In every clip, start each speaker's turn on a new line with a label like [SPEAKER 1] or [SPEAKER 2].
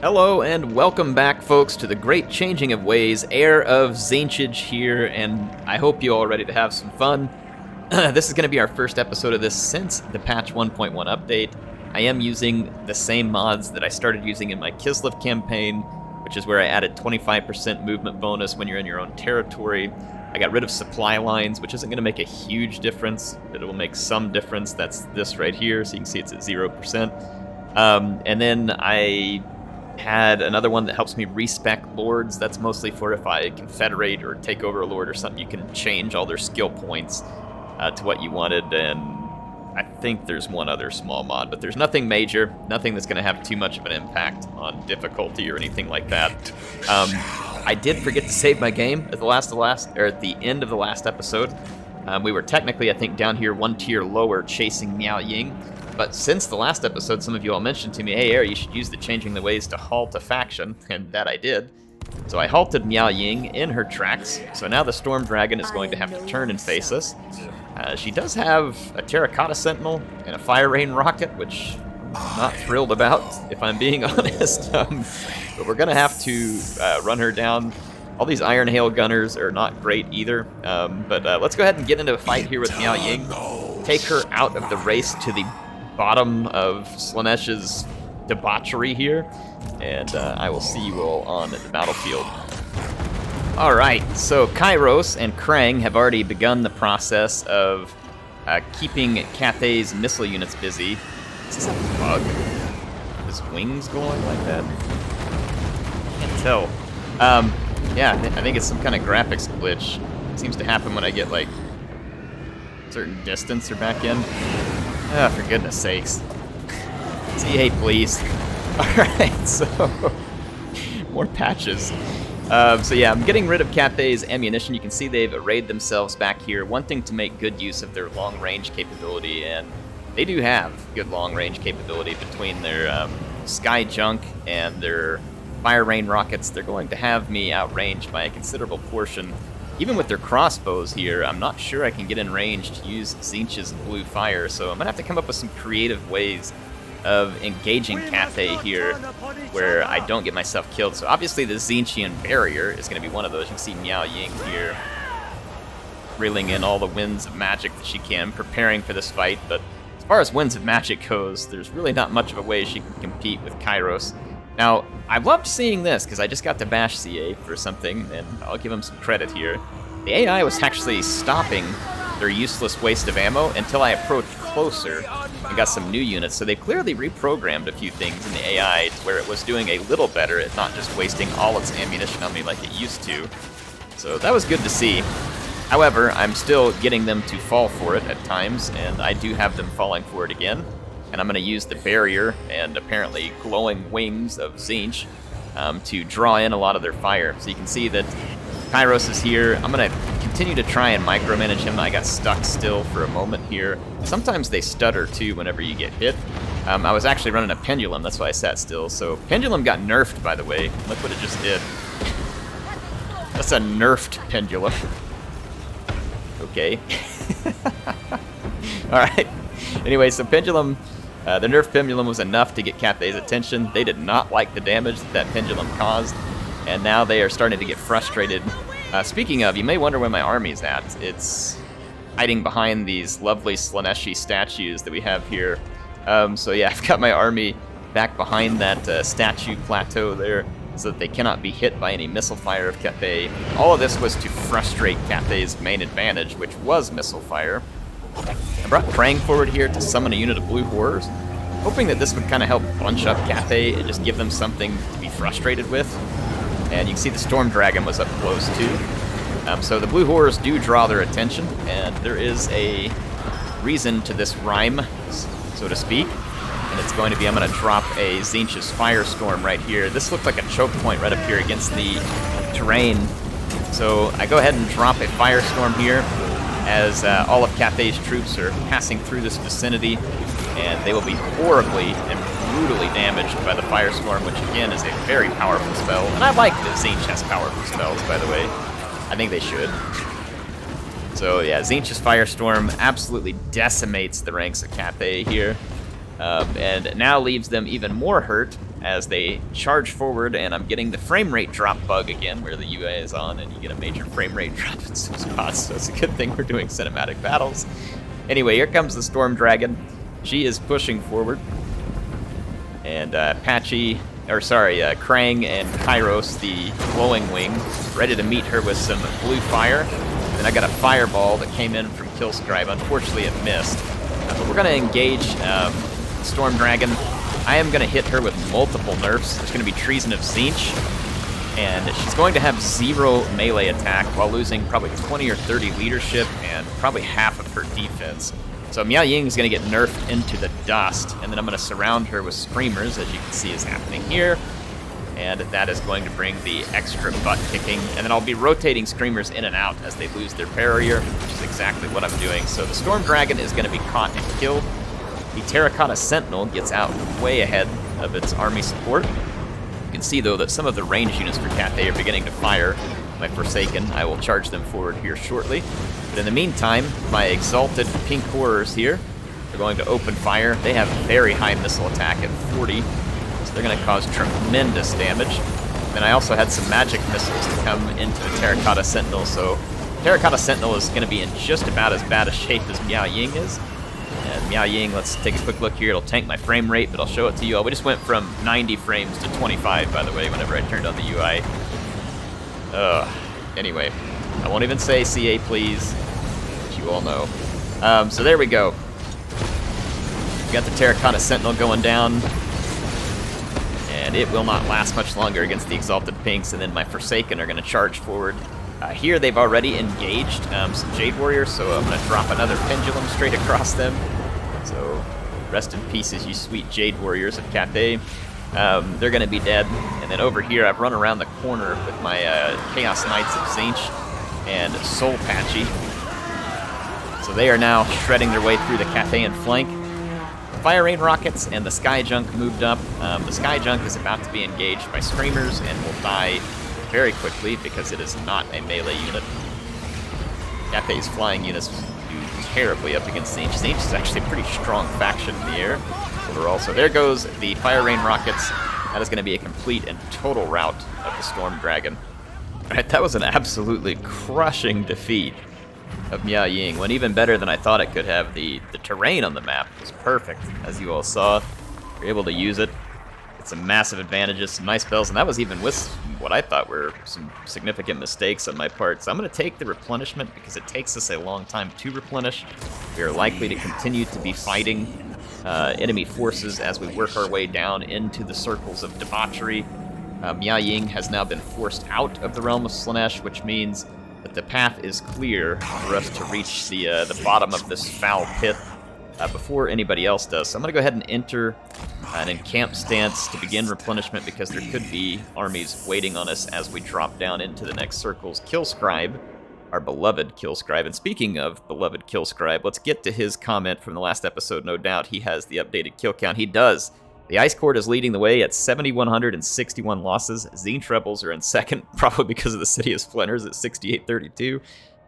[SPEAKER 1] Hello and welcome back, folks, to the great changing of ways. Heir of Tzeentch here, and I hope you're all ready to have some fun. This is going to be our first episode of this since the patch 1.1 update. I am using the same mods that I started using in my Kislev campaign, which is where I added 25% movement bonus when you're in your own territory. I got rid of supply lines, which isn't going to make a huge difference, but it will make some difference. That's this right here, so you can see it's at 0%. And then I had another one that helps me respec lords. That's mostly for if I confederate or take over a lord or something, you can change all their skill points to what you wanted. And I think there's one other small mod, but there's nothing major, nothing that's going to have too much of an impact on difficulty or anything like that. I did forget to save my game at the end of the last episode. We were technically, I think, down here one tier lower chasing Miao Ying. But since the last episode, some of you all mentioned to me, hey, Heir, you should use the changing the ways to halt a faction, and that I did. So I halted Miao Ying in her tracks, so now the Storm Dragon is going to have to turn and face us. She does have a Terracotta Sentinel and a Fire Rain Rocket, which I'm not thrilled about, if I'm being honest. But we're going to have to run her down. All these Iron Hail Gunners are not great either, but let's go ahead and get into a fight here with Miao Ying. Take her out of the race to the bottom of Slaanesh's debauchery here, and I will see you all on the battlefield. Alright, so Kairos and Krang have already begun the process of keeping Cathay's missile units busy. Is this a bug? His wings going like that? Can't tell. Yeah, I think it's some kind of graphics glitch. It seems to happen when I get like a certain distance or back in. Ah, for goodness sakes. C8, please. Alright, so more patches. So yeah, I'm getting rid of Cathay's ammunition. You can see they've arrayed themselves back here, wanting to make good use of their long-range capability, and they do have good long-range capability between their Sky Junk and their Fire Rain Rockets. They're going to have me outranged by a considerable portion. Even with their crossbows here, I'm not sure I can get in range to use Tzeentch's blue fire, so I'm going to have to come up with some creative ways of engaging Cathay here where I don't get myself killed. So obviously the Tzeentchian barrier is going to be one of those. You can see Miao Ying here reeling in all the winds of magic that she can, preparing for this fight. But as far as winds of magic goes, there's really not much of a way she can compete with Kairos. Now, I loved seeing this because I just got to bash CA for something, and I'll give them some credit here. The AI was actually stopping their useless waste of ammo until I approached closer and got some new units. So they clearly reprogrammed a few things in the AI to where it was doing a little better at not just wasting all its ammunition on me like it used to. So that was good to see. However, I'm still getting them to fall for it at times, and I do have them falling for it again. And I'm going to use the barrier and apparently glowing wings of Tzeentch to draw in a lot of their fire. So you can see that Kairos is here. I'm going to continue to try and micromanage him. I got stuck still for a moment here. Sometimes they stutter too whenever you get hit. I was actually running a Pendulum, that's why I sat still. So Pendulum got nerfed, by the way. Look what it just did. That's a nerfed Pendulum. Okay. Alright. Anyway, so Pendulum... the nerf Pendulum was enough to get Cathay's attention. They did not like the damage that Pendulum caused, and now they are starting to get frustrated. Speaking of, you may wonder where my army's at. It's hiding behind these lovely Slaaneshi statues that we have here. So yeah, I've got my army back behind that statue plateau there so that they cannot be hit by any missile fire of Cathay. All of this was to frustrate Cathay's main advantage, which was missile fire. I brought Krang forward here to summon a unit of blue horrors, hoping that this would kind of help bunch up Cathay and just give them something to be frustrated with. And you can see the Storm Dragon was up close too. So the blue horrors do draw their attention, and there is a reason to this rhyme, so to speak. And it's going to be, I'm going to drop a Tzeentch's Firestorm right here. This looked like a choke point right up here against the terrain. So I go ahead and drop a Firestorm here, as all of Cathay's troops are passing through this vicinity, and they will be horribly and brutally damaged by the Firestorm, which again is a very powerful spell. And I like that Tzeentch has powerful spells, by the way. I think they should. So yeah, Tzeentch's Firestorm absolutely decimates the ranks of Cathay here, and now leaves them even more hurt as they charge forward, and I'm getting the frame rate drop bug again, where the UI is on, and you get a major frame rate drop in some spots, so it's a good thing we're doing cinematic battles. Anyway, here comes the Storm Dragon. She is pushing forward, and Krang and Kairos, the glowing wing, ready to meet her with some blue fire. Then I got a fireball that came in from Killscribe. Unfortunately, it missed. But we're going to engage Storm Dragon. I am going to hit her with multiple nerfs. There's going to be Treason of Tzeentch, and she's going to have 0 melee attack while losing probably 20 or 30 leadership and probably half of her defense. So Miao Ying is going to get nerfed into the dust, and then I'm going to surround her with Screamers, as you can see is happening here. And that is going to bring the extra butt kicking. And then I'll be rotating Screamers in and out as they lose their barrier, which is exactly what I'm doing. So the Storm Dragon is going to be caught and killed. The Terracotta Sentinel gets out way ahead of its army support. You can see, though, that some of the range units for Cathay are beginning to fire. My Forsaken, I will charge them forward here shortly. But in the meantime, my Exalted Pink Horrors here are going to open fire. They have very high missile attack at 40, so they're going to cause tremendous damage. Then I also had some magic missiles to come into the Terracotta Sentinel, so Terracotta Sentinel is going to be in just about as bad a shape as Miao Ying is. And Miao Ying, let's take a quick look here. It'll tank my frame rate, but I'll show it to you all. We just went from 90 frames to 25, by the way, whenever I turned on the UI. Anyway, I won't even say CA, please, which you all know. So there we go. We got the Terracotta Sentinel going down, and it will not last much longer against the Exalted Pinks, and then my Forsaken are going to charge forward. Here they've already engaged some Jade Warriors, so I'm going to drop another Pendulum straight across them. So rest in pieces, you sweet Jade Warriors of Cathay. They're going to be dead. And then over here, I've run around the corner with my Chaos Knights of Tzeentch and Soul Patchy. So they are now shredding their way through the Cathayan flank. The Fire Rain Rockets and the Sky Junk moved up. The Sky Junk is about to be engaged by Screamers and will die very quickly because it is not a melee unit. Cathay's flying units do terribly up against Tzeentch. Tzeentch is actually a pretty strong faction in the air overall. So there goes the Fire Rain Rockets. That is going to be a complete and total rout of the Storm Dragon. Alright, that was an absolutely crushing defeat of Miao Ying. Went even better than I thought it could have. The terrain on the map was perfect, as you all saw. We were able to use it. It's some massive advantages, some nice spells, and that was even with what I thought were some significant mistakes on my part. So I'm going to take the replenishment because it takes us a long time to replenish. We are likely to continue to be fighting enemy forces as we work our way down into the circles of debauchery. Miao Ying has now been forced out of the realm of Slaanesh, which means that the path is clear for us to reach the bottom of this foul pit before anybody else does. So I'm going to go ahead and enter an encamp stance to begin replenishment because there could be armies waiting on us as we drop down into the next circles. Killscribe, our beloved Killscribe. And speaking of beloved Killscribe, let's get to his comment from the last episode. No doubt he has the updated kill count. He does. The Ice Court is leading the way at 7,161 losses. Tzeentch Rebels are in second, probably because of the City of Splinters at 6,832.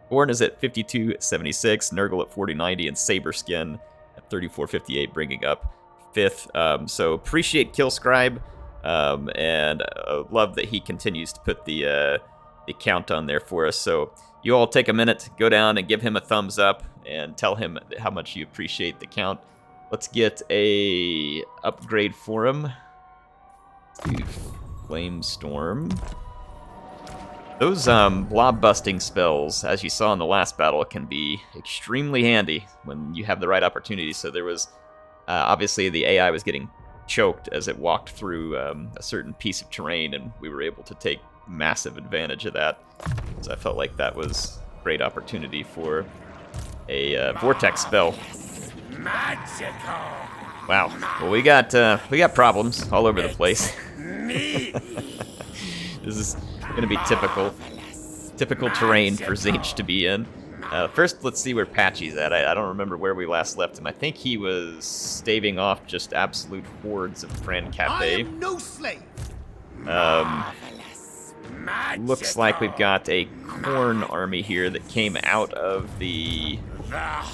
[SPEAKER 1] Born is at 5,276, Nurgle at 4,090, and Saberskin at 3,458, bringing up fifth. So appreciate Killscribe, and love that he continues to put the count on there for us. So you all take a minute, go down and give him a thumbs up, and tell him how much you appreciate the count. Let's get a upgrade for him to Flame Storm. Those blob busting spells, as you saw in the last battle, can be extremely handy when you have the right opportunity. So there was obviously the AI was getting choked as it walked through a certain piece of terrain, and we were able to take massive advantage of that. So I felt like that was a great opportunity for a vortex spell.
[SPEAKER 2] Magical.
[SPEAKER 1] Wow. Well, we got problems all over the place. This is going to be typical terrain for Tzeentch to be in. First, let's see where Patchy's at. I don't remember where we last left him. I think he was staving off just absolute hordes of Fran Cathay.
[SPEAKER 2] I am no slave.
[SPEAKER 1] Looks like we've got a Khorne army here that came out of the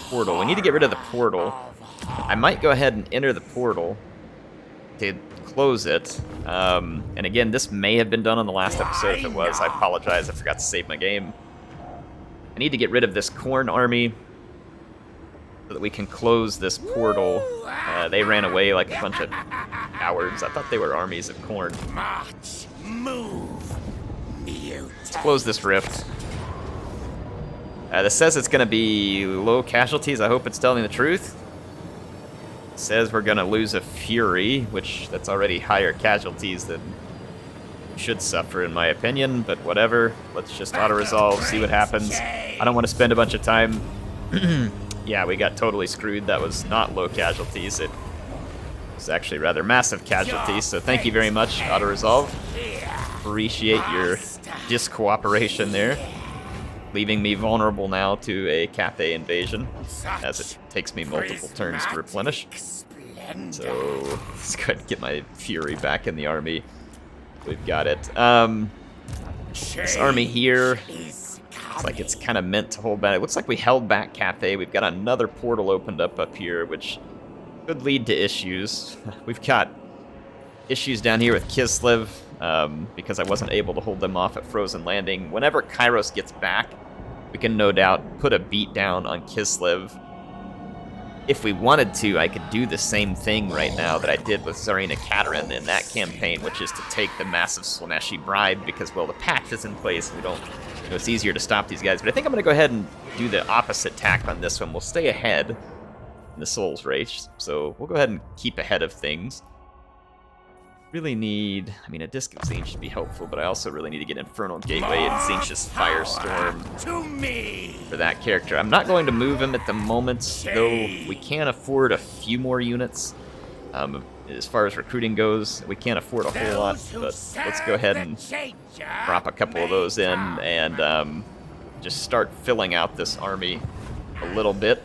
[SPEAKER 1] portal. We need to get rid of the portal. I might go ahead and enter the portal to close it. And again, this may have been done on the last episode. If it was, I apologize. I forgot to save my game. I need to get rid of this corn army so that we can close this portal. They ran away like a bunch of cowards. I thought they were armies of corn.
[SPEAKER 2] March, move, mute.
[SPEAKER 1] Let's close this rift. This says it's going to be low casualties. I hope it's telling the truth. It says we're going to lose a Fury, which that's already higher casualties than we should suffer, in my opinion. But whatever. Let's just auto-resolve, see what happens. I don't want to spend a bunch of time. Yeah, we got totally screwed. That was not low casualties. It was actually rather massive casualties. So thank you very much, auto-resolve. Appreciate your discooperation there. Leaving me vulnerable now to a Cathay invasion, as it takes me multiple turns to replenish. So let's go ahead and get my Fury back in the army. We've got it. This army here, it's like it's kind of meant to hold back. It looks like we held back Cathay. We've got another portal opened up here, which could lead to issues. We've got issues down here with Kislev, because I wasn't able to hold them off at Frozen Landing. Whenever Kairos gets back, we can no doubt put a beat down on Kislev. If we wanted to, I could do the same thing right now that I did with Tsarina Katerin in that campaign, which is to take the massive Slaaneshi bribe, because, well, the patch is in place, and we don't, you know, it's easier to stop these guys. But I think I'm going to go ahead and do the opposite tack on this one. We'll stay ahead in the Souls race, so we'll go ahead and keep ahead of things. Really need, I mean, a Disc of Tzeentch should be helpful, but I also really need to get Infernal Gateway and Tzeentch's Firestorm for that character. I'm not going to move him at the moment, though we can afford a few more units. As far as recruiting goes, we can't afford a whole lot, but let's go ahead and drop a couple of those in and just start filling out this army a little bit.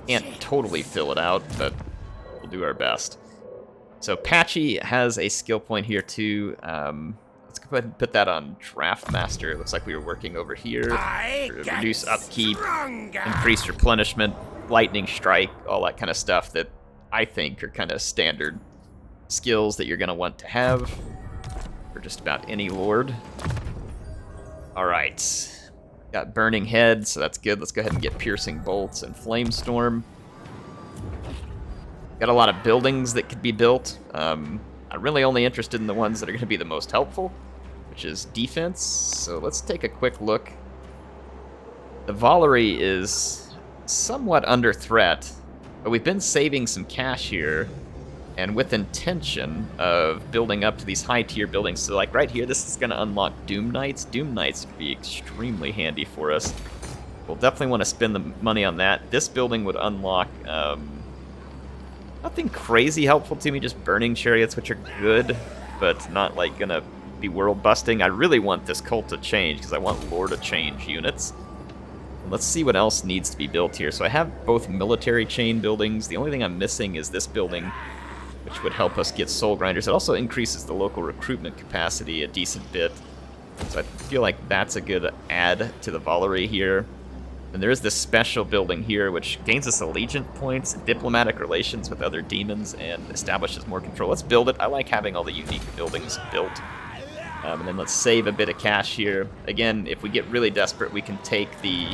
[SPEAKER 1] Can't totally fill it out, but we'll do our best. So Patchy has a skill point here too. Let's go ahead and put that on Draft Master. It looks like we were working over here. Reduce upkeep, increase replenishment, lightning strike, all that kind of stuff that I think are kind of standard skills that you're going to want to have for just about any lord. All right. Got Burning Head, so that's good. Let's go ahead and get Piercing Bolts and Flamestorm. Got a lot of buildings that could be built. I'm really only interested in the ones that are going to be the most helpful, which is defense. So let's take a quick look. The Valerie is somewhat under threat, but we've been saving some cash here, and with intention of building up to these high-tier buildings. So like right here, this is going to unlock Doom Knights. Doom Knights could be extremely handy for us. We'll definitely want to spend the money on that. This building would unlock nothing crazy helpful to me, just Burning Chariots, which are good, but not like going to be world-busting. I really want this Cult of Change, because I want Lord of Change units. And let's see what else needs to be built here. So I have both military chain buildings. The only thing I'm missing is this building, which would help us get Soul Grinders. It also increases the local recruitment capacity a decent bit. So I feel like that's a good add to the Valerie here. And there is this special building here, which gains us Allegiant points, diplomatic relations with other demons, and establishes more control. Let's build it. I like having all the unique buildings built. And then let's save a bit of cash here. Again, if we get really desperate, we can take the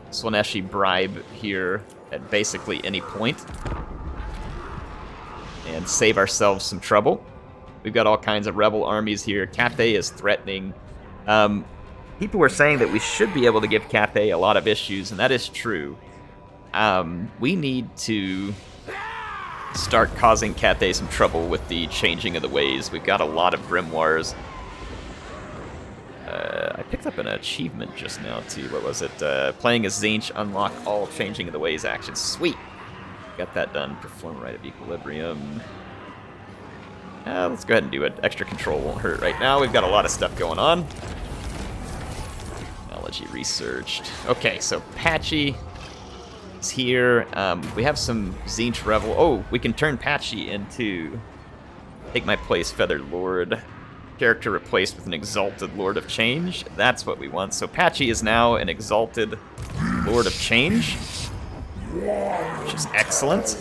[SPEAKER 1] Slaaneshi bribe here at basically any point and save ourselves some trouble. We've got all kinds of rebel armies here. Cathay is threatening. People were saying that we should be able to give Cathay a lot of issues, and that is true. We need to start causing Cathay some trouble with the changing of the ways. We've got a lot of grimoires. I picked up an achievement just now, too. What was it? Playing as Tzeentch, unlock all changing of the ways actions. Sweet! Got that done. Perform Rite of Equilibrium. Let's go ahead and do it. Extra control won't hurt right now. We've got a lot of stuff going on. Technology researched. Okay, so Patchy is here. We have some Tzeentch Revel. Oh, we can turn Patchy into Take My Place Feathered Lord. Character replaced with an Exalted Lord of Change. That's what we want. So Patchy is now an Exalted Lord of Change, which is excellent.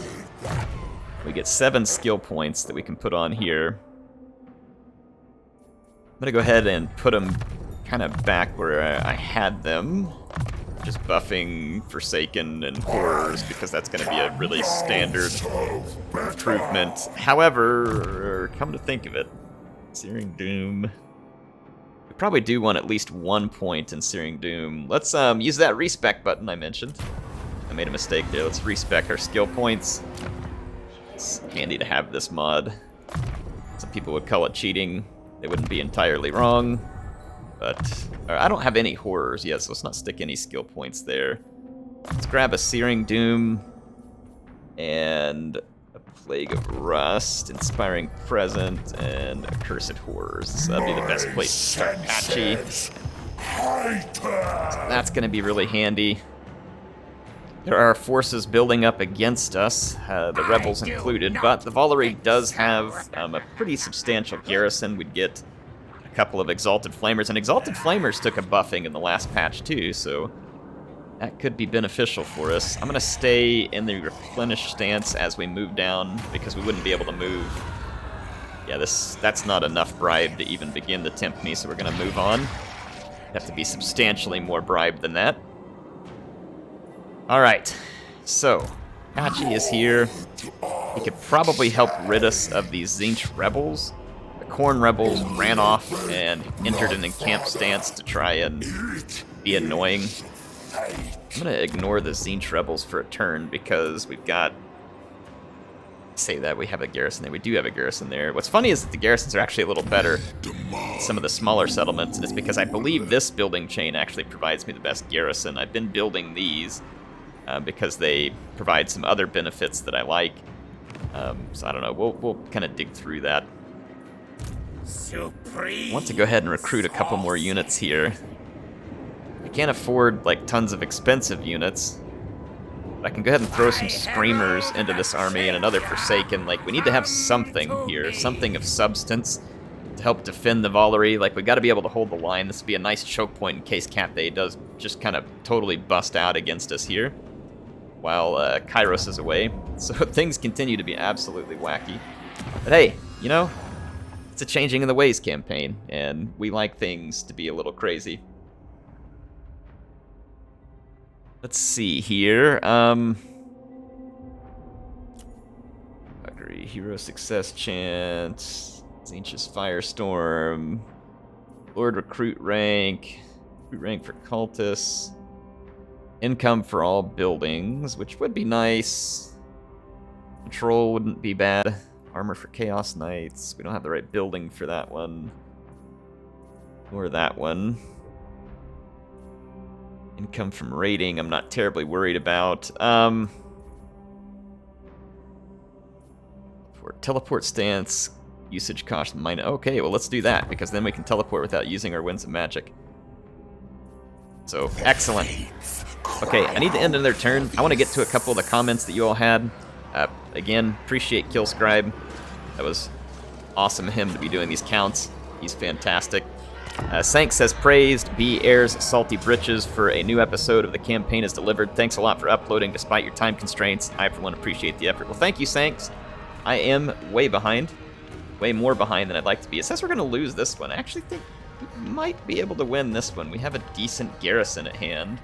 [SPEAKER 1] We get 7 skill points that we can put on here. I'm gonna go ahead and put them kind of back where I had them. Just buffing Forsaken and Horrors, because that's going to be a really standard improvement. However, come to think of it, Searing Doom... We probably do want at least 1 point in Searing Doom. Let's use that respec button I mentioned. I made a mistake there. Let's respec our skill points. It's handy to have this mod. Some people would call it cheating. They wouldn't be entirely wrong. But I don't have any Horrors yet, so let's not stick any skill points there. Let's grab a Searing Doom and a Plague of Rust, Inspiring Present, and Accursed Horrors. So that'd be the best place to start Patchy. So that's going to be really handy. There are forces building up against us, the rebels included, but the Valerie does have a pretty substantial garrison. We'd get a couple of Exalted Flamers, and Exalted Flamers took a buffing in the last patch too, so that could be beneficial for us. I'm going to stay in the replenish stance as we move down, because we wouldn't be able to move. Yeah, that's not enough bribe to even begin to tempt me, so we're going to move on. Have to be substantially more bribe than that. Alright, so Patchy is here. He could probably help rid us of these Tzeentch rebels. The Khorne rebels ran off and entered an encamped stance to try and be annoying. I'm going to ignore the Tzeentch rebels for a turn because we've got... Say that we have a garrison there. We do have a garrison there. What's funny is that the garrisons are actually a little better than some of the smaller settlements, and it's because I believe this building chain actually provides me the best garrison. I've been building these because they provide some other benefits that I like. So I don't know. We'll kind of dig through that. I want to go ahead and recruit a couple more units here. I can't afford like tons of expensive units. I can go ahead and throw some Screamers into this army and another Forsaken. Like, we need to have something here, something of substance to help defend the Valerie. Like, we got to be able to hold the line. This would be a nice choke point in case Cathay does just kind of totally bust out against us here while Kairos is away. So things continue to be absolutely wacky. But hey, you know, it's a Changing in the Ways campaign, and we like things to be a little crazy. Let's see here. Agree. Hero Success Chance. Tzeentch's Firestorm. Lord Recruit Rank. Recruit Rank for Cultists. Income for all buildings, which would be nice. Control wouldn't be bad. Armor for Chaos Knights. We don't have the right building for that one. Or that one. Income from raiding, I'm not terribly worried about. For teleport stance, usage cost minus. Okay, well let's do that, because then we can teleport without using our Winds of Magic. So, excellent. Okay, I need to end another turn. I want to get to a couple of the comments that you all had. Again, appreciate Killscribe. That was awesome of him to be doing these counts. He's fantastic. Sank says, praised, B airs Salty Britches for a new episode of The Campaign is Delivered. Thanks a lot for uploading despite your time constraints. I, for one, appreciate the effort. Well, thank you, Sanks. I am way behind. Way more behind than I'd like to be. It says we're going to lose this one. I actually think we might be able to win this one. We have a decent garrison at hand.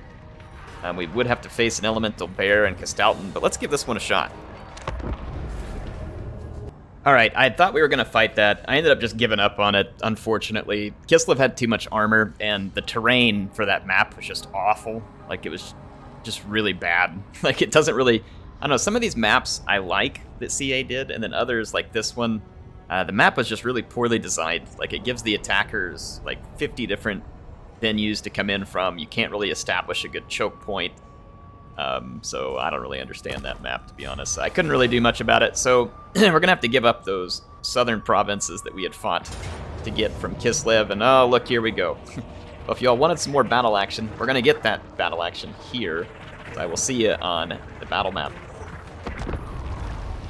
[SPEAKER 1] We would have to face an Elemental Bear and Castalton, but let's give this one a shot. Alright, I thought we were going to fight that. I ended up just giving up on it, unfortunately. Kislev had too much armor, and the terrain for that map was just awful. Like, it was just really bad. Like, it doesn't really... I don't know, some of these maps I like that CA did, and then others, like this one, the map was just really poorly designed. Like, it gives the attackers, like, 50 different venues to come in from. You can't really establish a good choke point. So I don't really understand that map, to be honest. I couldn't really do much about it, so we're going to have to give up those southern provinces that we had fought to get from Kislev, and oh, look, here we go. Well, if y'all wanted some more battle action, we're going to get that battle action here. So I will see you on the battle map.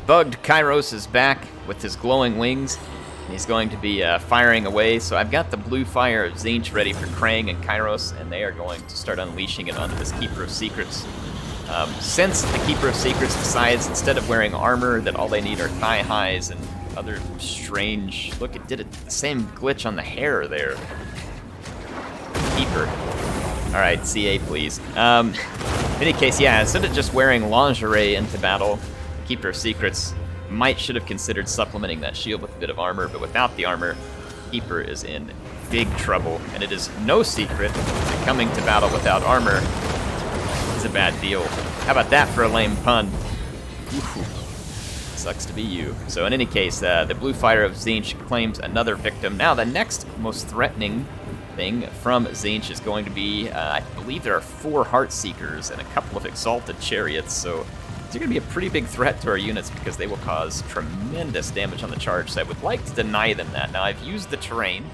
[SPEAKER 1] Bugged Kairos is back with his glowing wings. He's going to be firing away, so I've got the blue fire of Tzeentch ready for Krang and Kairos, and they are going to start unleashing it onto this Keeper of Secrets. Since the Keeper of Secrets decides instead of wearing armor that all they need are thigh highs and other strange... Look, it did the same glitch on the hair there. Keeper. Alright, CA please. In any case, yeah, instead of just wearing lingerie into battle, the Keeper of Secrets should have considered supplementing that shield with a bit of armor, but without the armor, Keeper is in big trouble, and it is no secret that coming to battle without armor is a bad deal. How about that for a lame pun? Ooh, sucks to be you. So in any case, the Blue Fighter of Tzeentch claims another victim. Now the next most threatening thing from Tzeentch is going to be, I believe there are 4 Heartseekers and a couple of Exalted Chariots, so they're going to be a pretty big threat to our units because they will cause tremendous damage on the charge, so I would like to deny them that. Now I've used the terrain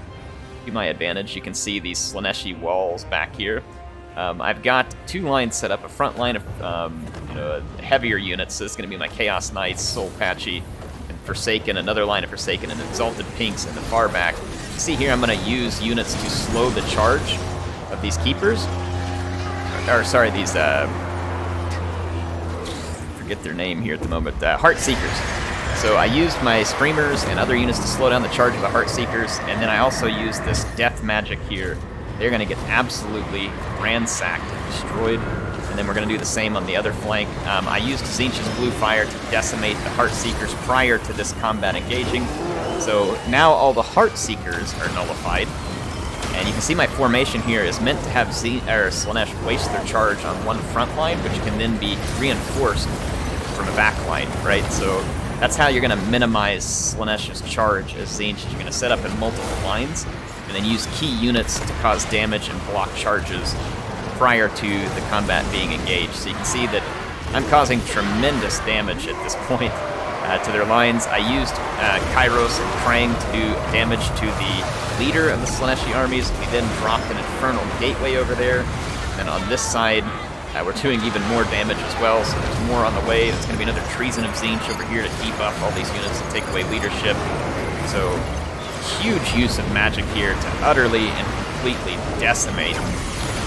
[SPEAKER 1] to my advantage. You can see these Slaaneshi walls back here. I've got 2 lines set up, a front line of heavier units, so this is going to be my Chaos Knights, Soul Patchy, and Forsaken, another line of Forsaken, and Exalted Pinks in the far back. You see here I'm going to use units to slow the charge of these Keepers. Or sorry, these, forget their name here at the moment, Heartseekers. So I used my Screamers and other units to slow down the charge of the Heartseekers, and then I also used this Death Magic here. They're going to get absolutely ransacked and destroyed, and then we're going to do the same on the other flank. I used Tzeentch's Blue Fire to decimate the Heartseekers prior to this combat engaging, so now all the Heartseekers are nullified, and you can see my formation here is meant to have Slaanesh waste their charge on one front line, which can then be reinforced from a back line, right? So that's how you're going to minimize Slaanesh's charge as Tzeentch. You're going to set up in multiple lines, and then use key units to cause damage and block charges prior to the combat being engaged. So you can see that I'm causing tremendous damage at this point to their lines. I used Kairos and Krang to do damage to the leader of the Slaaneshi armies. We then dropped an Infernal Gateway over there. And on this side, we're doing even more damage as well, so there's more on the way. There's going to be another Treason of Tzeentch over here to debuff all these units and take away leadership. So huge use of magic here to utterly and completely decimate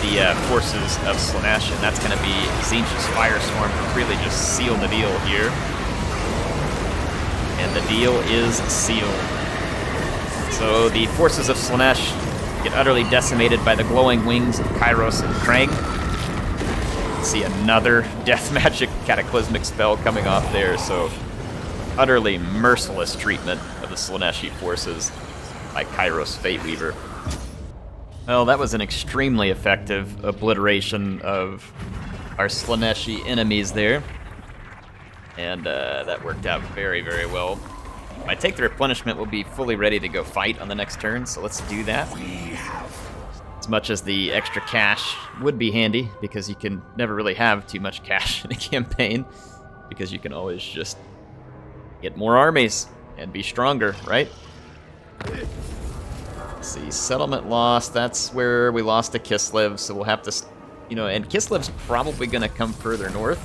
[SPEAKER 1] the forces of Slaanesh, and that's going to be Tzeentch's Firestorm to really just seal the deal here. And the deal is sealed. So the forces of Slaanesh get utterly decimated by the glowing wings of Kairos and Krang. See another Death Magic Cataclysmic spell coming off there, so utterly merciless treatment of the Slaaneshi forces by Kairos Fate Weaver. Well, that was an extremely effective obliteration of our Slaaneshi enemies there. And that worked out very, very well. When I take the replenishment, we'll be fully ready to go fight on the next turn, so let's do that. As much as the extra cash would be handy, because you can never really have too much cash in a campaign, because you can always just get more armies and be stronger, right? Let's see, settlement lost, that's where we lost to Kislev, so we'll have to, and Kislev's probably going to come further north.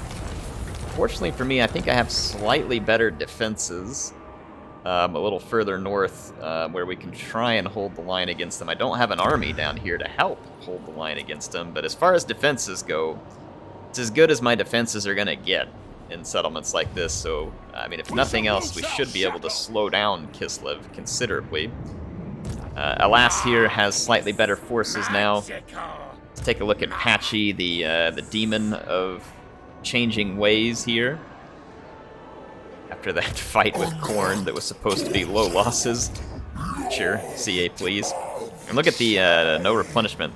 [SPEAKER 1] Fortunately for me, I think I have slightly better defenses a little further north where we can try and hold the line against them. I don't have an army down here to help hold the line against them, but as far as defenses go, it's as good as my defenses are going to get in settlements like this, so, I mean, if nothing else, we should be able to slow down Kislev considerably. Alas here has slightly better forces now. Let's take a look at Patchy, the demon of changing ways here. After that fight with Khorne that was supposed to be low losses. Sure, CA please. And look at the no replenishment.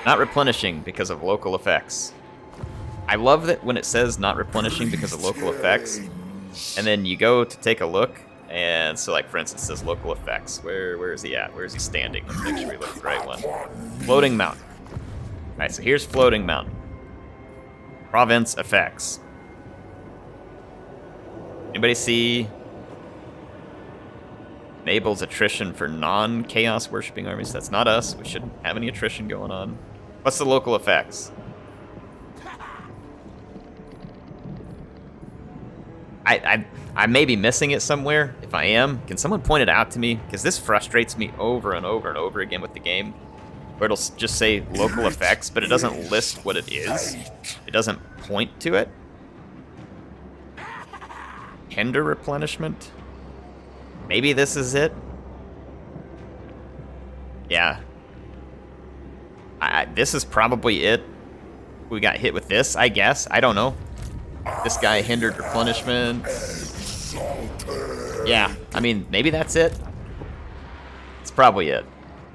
[SPEAKER 1] Not replenishing because of local effects. I love that when it says not replenishing because of local effects, and then you go to take a look, and so like for instance it says local effects. Where is he at? Where is he standing? Let's make sure we look at the right one. Floating Mountain. Alright, so here's Floating Mountain. Province effects. Anybody see enables attrition for non-chaos worshipping armies? That's not us. We shouldn't have any attrition going on. What's the local effects? I may be missing it somewhere. If I am, can someone point it out to me? Because this frustrates me over and over and over again with the game. Or it'll just say local effects, but it doesn't list what it is. It doesn't point to it. Hinder replenishment? Maybe this is it? Yeah. This is probably it. We got hit with this, I guess. I don't know. This guy hindered replenishment. Yeah, I mean, maybe that's it. It's probably it.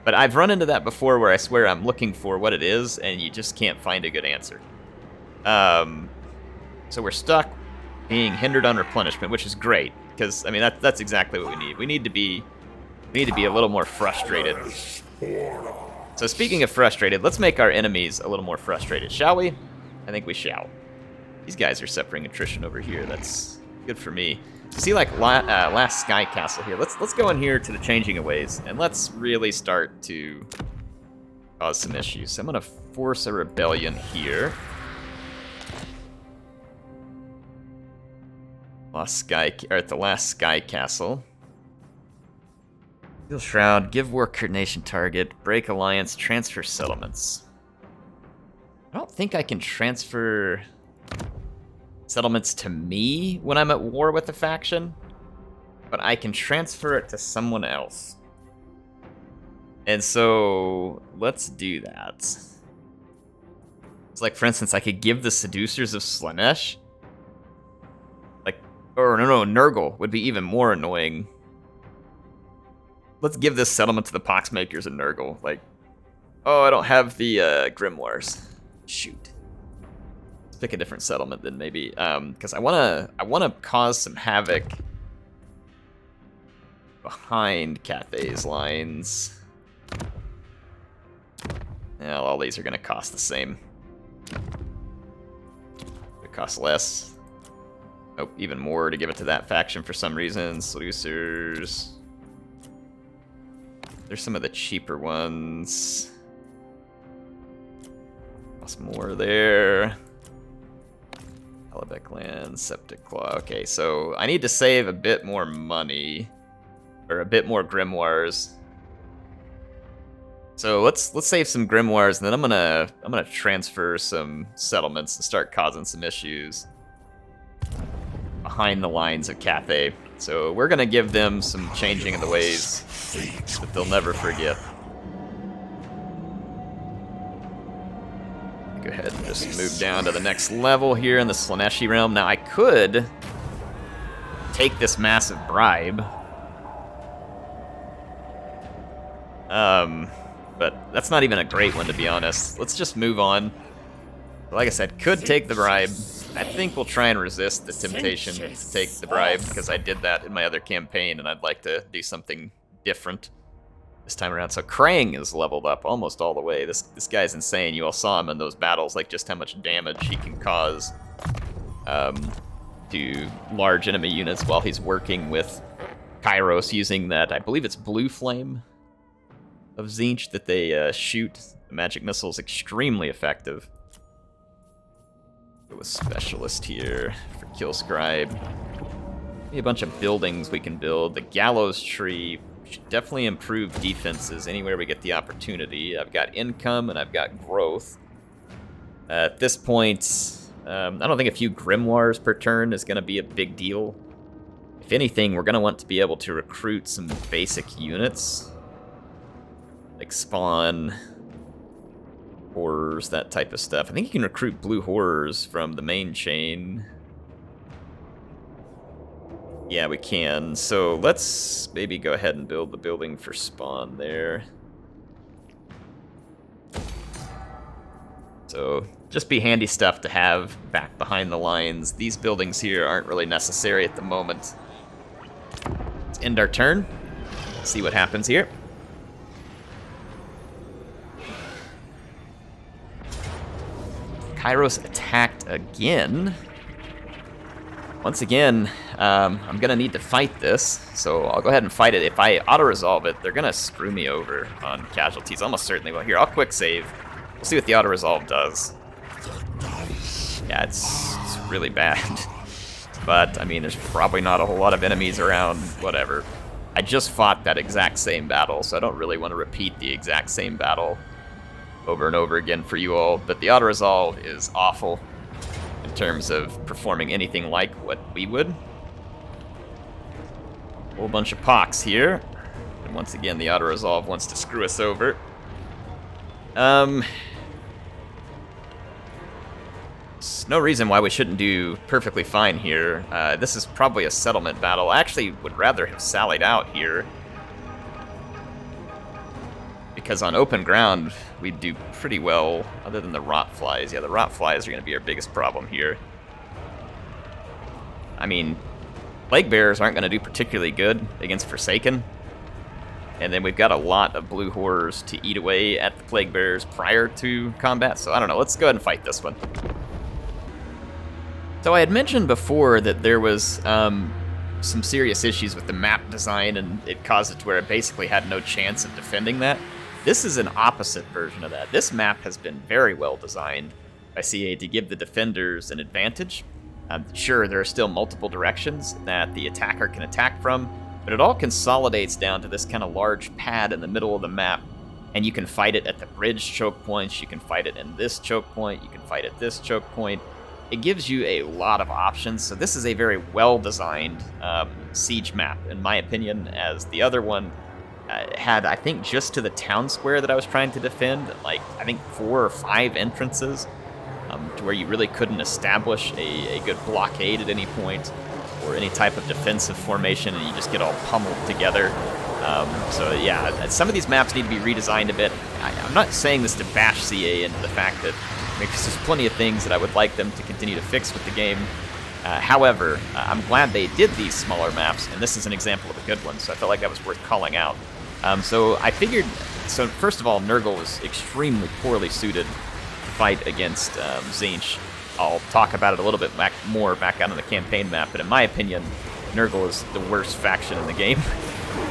[SPEAKER 1] But I've run into that before where I swear I'm looking for what it is, and you just can't find a good answer. So we're stuck being hindered on replenishment, which is great, because I mean that's exactly what we need. We need to be a little more frustrated. So speaking of frustrated, let's make our enemies a little more frustrated, shall we? I think we shall. These guys are suffering attrition over here. That's good for me. See, like last Sky Castle here. Let's go in here to the Changing of Ways, and let's really start to cause some issues. So I'm gonna force a rebellion here. At the last Sky Castle. Steel Shroud, give war coordination target, break alliance, transfer settlements. I don't think I can transfer settlements to me when I'm at war with a faction, but I can transfer it to someone else. And so let's do that. It's like, for instance, I could give the Seducers of Slaanesh, or no, Nurgle would be even more annoying. Let's give this settlement to the Poxmakers of Nurgle. Like, oh, I don't have the Grimoires. Shoot. Let's pick a different settlement then, maybe, because I wanna cause some havoc behind Cathay's lines. Yeah, all these are gonna cost the same. It costs less. Oh, even more to give it to that faction for some reason. Seducers. There's some of the cheaper ones. Plus more there. Hellebeck Land, Septic Claw. Okay, so I need to save a bit more money. Or a bit more grimoires. So let's save some grimoires, and then I'm gonna transfer some settlements and start causing some issues behind the lines of Cathay. So we're gonna give them some Changing of the Ways that they'll never forget. Go ahead and just move down to the next level here in the Slaaneshi realm. Now I could take this massive bribe. But that's not even a great one, to be honest. Let's just move on. Like I said, could take the bribe. I think we'll try and resist the temptation to take the bribe, because I did that in my other campaign, and I'd like to do something different this time around. So Krang is leveled up almost all the way. This guy's insane. You all saw him in those battles, like just how much damage he can cause to large enemy units while he's working with Kairos using that, I believe it's Blue Flame of Tzeentch that they shoot. The magic missile is extremely effective. Go with Specialist here for Kill Scribe. Maybe a bunch of buildings we can build. The Gallows Tree should definitely improve defenses anywhere we get the opportunity. I've got income and I've got growth. At this point, I don't think a few Grimoires per turn is going to be a big deal. If anything, we're going to want to be able to recruit some basic units. Like Spawn, Horrors, that type of stuff. I think you can recruit Blue Horrors from the main chain. Yeah, we can. So let's maybe go ahead and build the building for Spawn there. So just be handy stuff to have back behind the lines. These buildings here aren't really necessary at the moment. Let's end our turn. See what happens here. Kairos attacked again. Once again, I'm gonna need to fight this, so I'll go ahead and fight it. If I auto-resolve it, they're gonna screw me over on casualties. Almost certainly will. Here, I'll quick save. We'll see what the auto-resolve does. Yeah, it's really bad. But, I mean, there's probably not a whole lot of enemies around, whatever. I just fought that exact same battle, so I don't really want to repeat the exact same battle over and over again for you all, but the auto-resolve is awful in terms of performing anything like what we would. Whole bunch of pox here. And once again, the auto-resolve wants to screw us over. There's no reason why we shouldn't do perfectly fine here. This is probably a settlement battle. I actually would rather have sallied out here, because on open ground, we'd do pretty well, other than the rot flies. Yeah, the rot flies are going to be our biggest problem here. I mean, plague bears aren't going to do particularly good against Forsaken. And then we've got a lot of blue horrors to eat away at the plague bears prior to combat. So I don't know, let's go ahead and fight this one. So I had mentioned before that there was some serious issues with the map design, and it caused it to where it basically had no chance of defending that. This is an opposite version of that. This map has been very well designed by CA to give the defenders an advantage. Sure, there are still multiple directions that the attacker can attack from, but it all consolidates down to this kind of large pad in the middle of the map, and you can fight it at the bridge choke points, you can fight it in this choke point, you can fight at this choke point. It gives you a lot of options, so this is a very well-designed siege map, in my opinion, as the other one had, I think, just to the town square that I was trying to defend, like, I think 4 or 5 entrances, to where you really couldn't establish a good blockade at any point, or any type of defensive formation, and you just get all pummeled together. So yeah, some of these maps need to be redesigned a bit. I'm not saying this to bash CA into the fact that, because there's plenty of things that I would like them to continue to fix with the game. However, I'm glad they did these smaller maps, and this is an example of a good one, so I felt like that was worth calling out. So I figured, so first of all, Nurgle was extremely poorly suited to fight against Tzeentch. I'll talk about it a little bit more back out on the campaign map, but in my opinion, Nurgle is the worst faction in the game,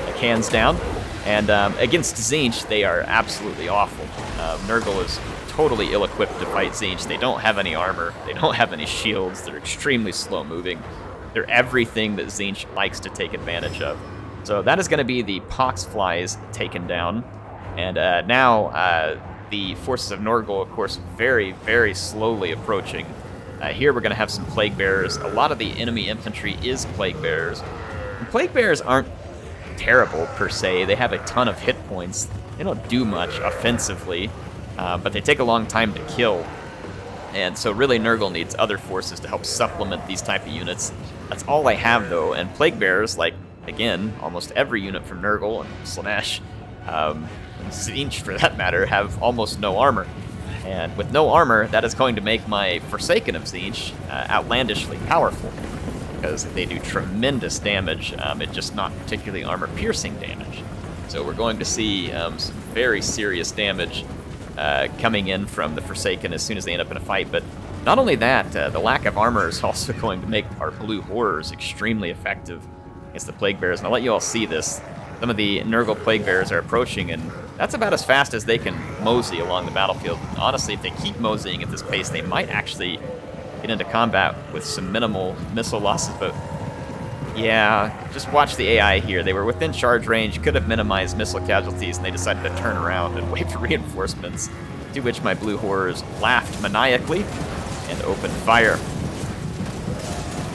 [SPEAKER 1] like hands down. And against Tzeentch, they are absolutely awful. Nurgle is totally ill-equipped to fight Tzeentch. They don't have any armor, they don't have any shields, they're extremely slow-moving. They're everything that Tzeentch likes to take advantage of. So that is going to be the pox flies taken down. And now the forces of Nurgle, of course, very, very slowly approaching. Here we're going to have some plague bearers. A lot of the enemy infantry is plague bearers. And plague bearers aren't terrible per se. They have a ton of hit points. They don't do much offensively, but they take a long time to kill. And so really Nurgle needs other forces to help supplement these type of units. That's all I have though, and plague bearers, like, again, almost every unit from Nurgle and Slaanesh, and Tzeentch for that matter, have almost no armor. And with no armor, that is going to make my Forsaken of Tzeentch outlandishly powerful, because they do tremendous damage, and just not particularly armor-piercing damage. So we're going to see some very serious damage coming in from the Forsaken as soon as they end up in a fight. But not only that, the lack of armor is also going to make our blue horrors extremely effective against the plague bears. And I'll let you all see this. Some of the Nurgle plague bears are approaching, and that's about as fast as they can mosey along the battlefield. Honestly, if they keep moseying at this pace, they might actually get into combat with some minimal missile losses. But yeah, just watch the AI here. They were within charge range, could have minimized missile casualties, and they decided to turn around and wait for reinforcements, to which my blue horrors laughed maniacally and opened fire.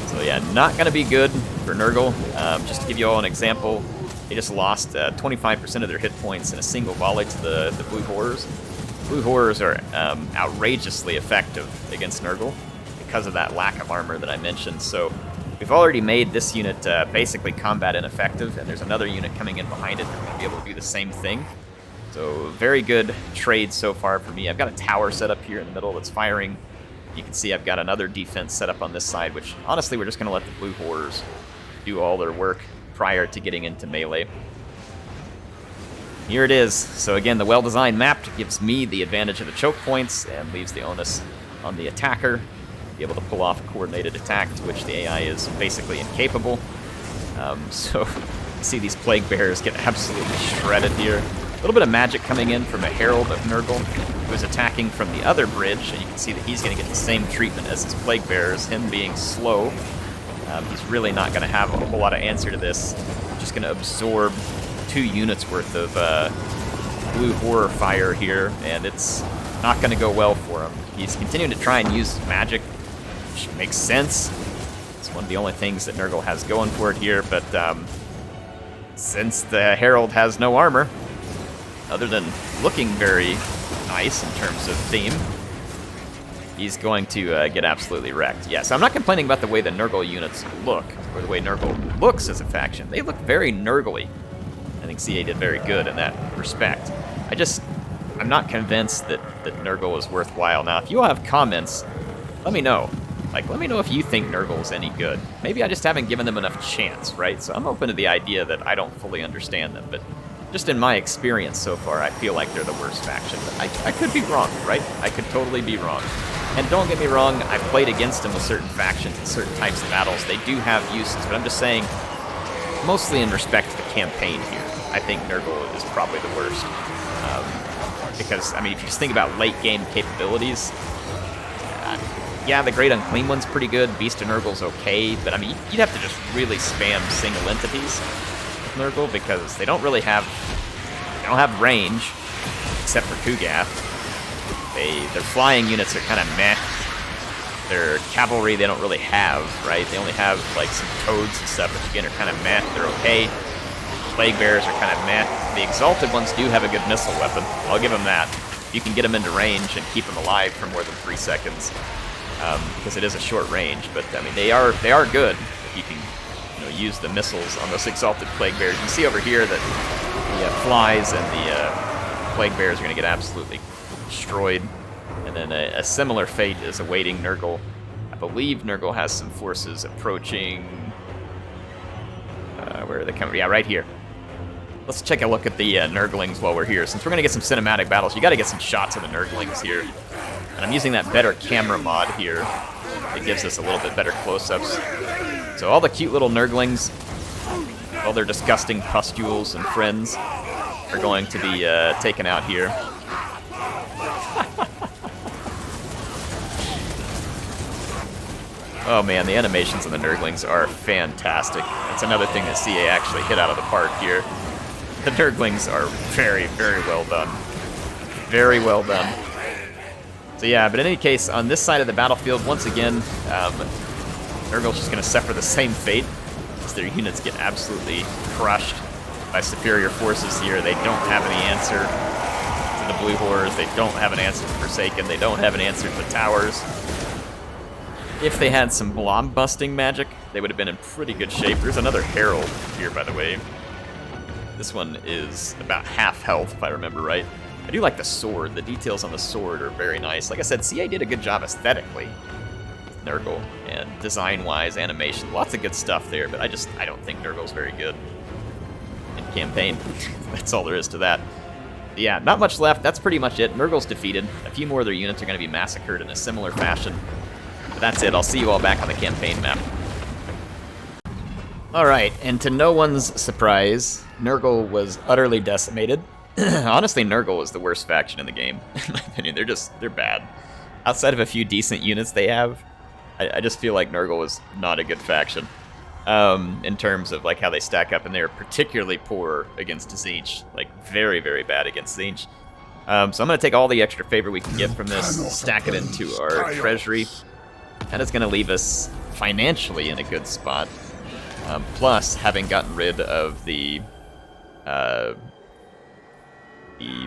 [SPEAKER 1] So yeah, not going to be good for Nurgle. Just to give you all an example, they just lost 25% of their hit points in a single volley to the blue horrors. Blue horrors are outrageously effective against Nurgle because of that lack of armor that I mentioned. So we've already made this unit basically combat ineffective, and there's another unit coming in behind it that's going to be able to do the same thing. So very good trade so far for me. I've got a tower set up here in the middle that's firing. You can see I've got another defense set up on this side, which honestly we're just going to let the blue horrors do all their work prior to getting into melee. Here it is. So again, the well-designed map gives me the advantage of the choke points and leaves the onus on the attacker to be able to pull off a coordinated attack, to which the AI is basically incapable. So you see these plague bears get absolutely shredded here. A little bit of magic coming in from a Herald of Nurgle, who is attacking from the other bridge, and you can see that he's going to get the same treatment as his plague bearers, him being slow. He's really not going to have a whole lot of answer to this. Just going to absorb 2 units worth of blue horror fire here, and it's not going to go well for him. He's continuing to try and use magic, which makes sense. It's one of the only things that Nurgle has going for it here, but since the Herald has no armor, other than looking very nice in terms of theme, he's going to get absolutely wrecked. Yeah, so I'm not complaining about the way the Nurgle units look, or the way Nurgle looks as a faction. They look very Nurgle-y. I think CA did very good in that respect. I'm not convinced that Nurgle is worthwhile. Now, if you all have comments, let me know. Like, let me know if you think Nurgle is any good. Maybe I just haven't given them enough chance, right? So I'm open to the idea that I don't fully understand them, but just in my experience so far, I feel like they're the worst faction. But I could be wrong, right? I could totally be wrong. And don't get me wrong, I've played against them with certain factions and certain types of battles. They do have uses, but I'm just saying, mostly in respect to the campaign here, I think Nurgle is probably the worst. Because, I mean, if you just think about late-game capabilities, yeah, the Great Unclean One's pretty good, Beast of Nurgle's okay, but, I mean, you'd have to just really spam single entities with Nurgle, because they don't really have range, except for Kugath. Their flying units are kind of meh. Their cavalry they don't really have, right? They only have, like, some toads and stuff, which, again, are kind of meh. They're okay. Plague Bearers are kind of meh. The Exalted ones do have a good missile weapon. I'll give them that. You can get them into range and keep them alive for more than 3 seconds, because it is a short range. But I mean, they are good if you can, use the missiles on those Exalted Plague Bears. You can see over here that the flies and the Plague Bears are going to get absolutely destroyed. And then a similar fate is awaiting Nurgle. I believe Nurgle has some forces approaching. Where are they coming? Yeah, right here. Let's take a look at the Nurglings while we're here. Since we're going to get some cinematic battles, you got to get some shots of the Nurglings here. And I'm using that better camera mod here. It gives us a little bit better close-ups. So all the cute little Nurglings, all their disgusting pustules and friends, are going to be taken out here. Oh man, the animations on the Nurglings are fantastic. That's another thing that CA actually hit out of the park here. The Nurglings are very, very well done. Very well done. So yeah, but in any case, on this side of the battlefield, once again, Nurgle's just going to suffer the same fate as their units get absolutely crushed by superior forces here. They don't have any answer to the Blue Horrors. They don't have an answer to Forsaken. They don't have an answer to the Towers. If they had some blob-busting magic, they would have been in pretty good shape. There's another Herald here, by the way. This one is about half health, if I remember right. I do like the sword. The details on the sword are very nice. Like I said, CA did a good job aesthetically with Nurgle, and design-wise, animation, lots of good stuff there, but I don't think Nurgle's very good in campaign. That's all there is to that. But yeah, not much left. That's pretty much it. Nurgle's defeated. A few more of their units are going to be massacred in a similar fashion. But that's it. I'll see you all back on the campaign map. Alright, and to no one's surprise, Nurgle was utterly decimated. Honestly, Nurgle is the worst faction in the game, in my opinion. They're bad. Outside of a few decent units they have, I just feel like Nurgle is not a good faction. In terms of like how they stack up, and they're particularly poor against Tzeentch. Like, very, very bad against Tzeentch. So I'm going to take all the extra favor we can get from this, stack it into our treasury. That is going to leave us financially in a good spot. Plus, having gotten rid of the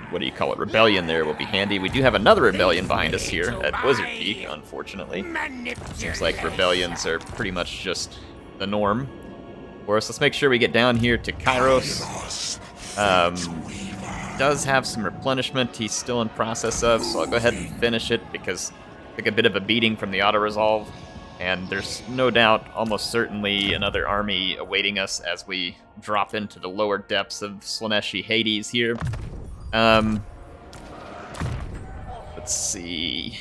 [SPEAKER 1] what do you call it, rebellion there will be handy. We do have another rebellion behind us here at Wizard Peak, unfortunately. Seems like rebellions are pretty much just the norm for us. Let's make sure we get down here to Kairos. Does have some replenishment he's still in process of, so I'll go ahead and finish it because I took a bit of a beating from the auto-resolve. And there's no doubt, almost certainly, another army awaiting us as we drop into the lower depths of Slaanesh Hades here. Let's see.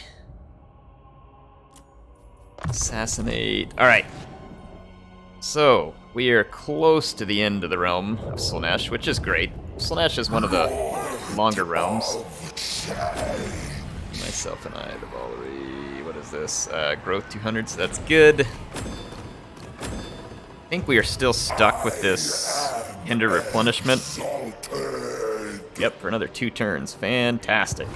[SPEAKER 1] Assassinate. Alright. So, we are close to the end of the realm of Slaanesh, which is great. Slaanesh is one of the longer realms. Myself and I, the Ballery. What is this? Growth 200, so that's good. I think we are still stuck with this hinder replenishment. Yep, for another 2 turns. Fantastic.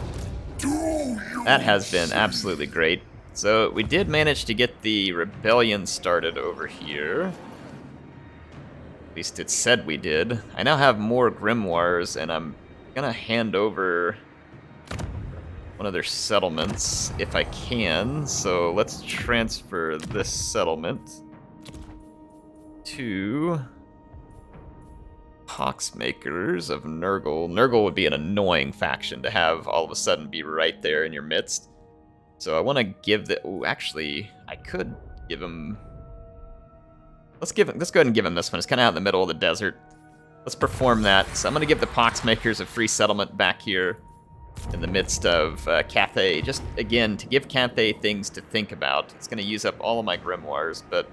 [SPEAKER 1] That has been absolutely great. So we did manage to get the rebellion started over here. At least it said we did. I now have more grimoires, and I'm gonna hand over one of their settlements if I can. So let's transfer this settlement to Poxmakers of Nurgle. Nurgle would be an annoying faction to have all of a sudden be right there in your midst. So I want to give the... Ooh, actually, I could give him... Let's go ahead and give him this one. It's kind of out in the middle of the desert. Let's perform that. So I'm going to give the Poxmakers a free settlement back here in the midst of Cathay. Just, again, to give Cathay things to think about. It's going to use up all of my grimoires, but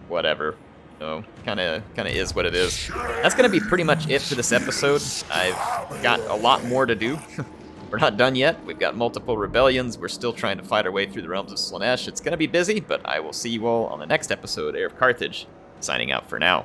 [SPEAKER 1] whatever. So, kind of is what it is. That's going to be pretty much it for this episode. I've got a lot more to do. We're not done yet. We've got multiple rebellions. We're still trying to fight our way through the realms of Slaanesh. It's going to be busy, but I will see you all on the next episode of HeirofCarthage. Signing out for now.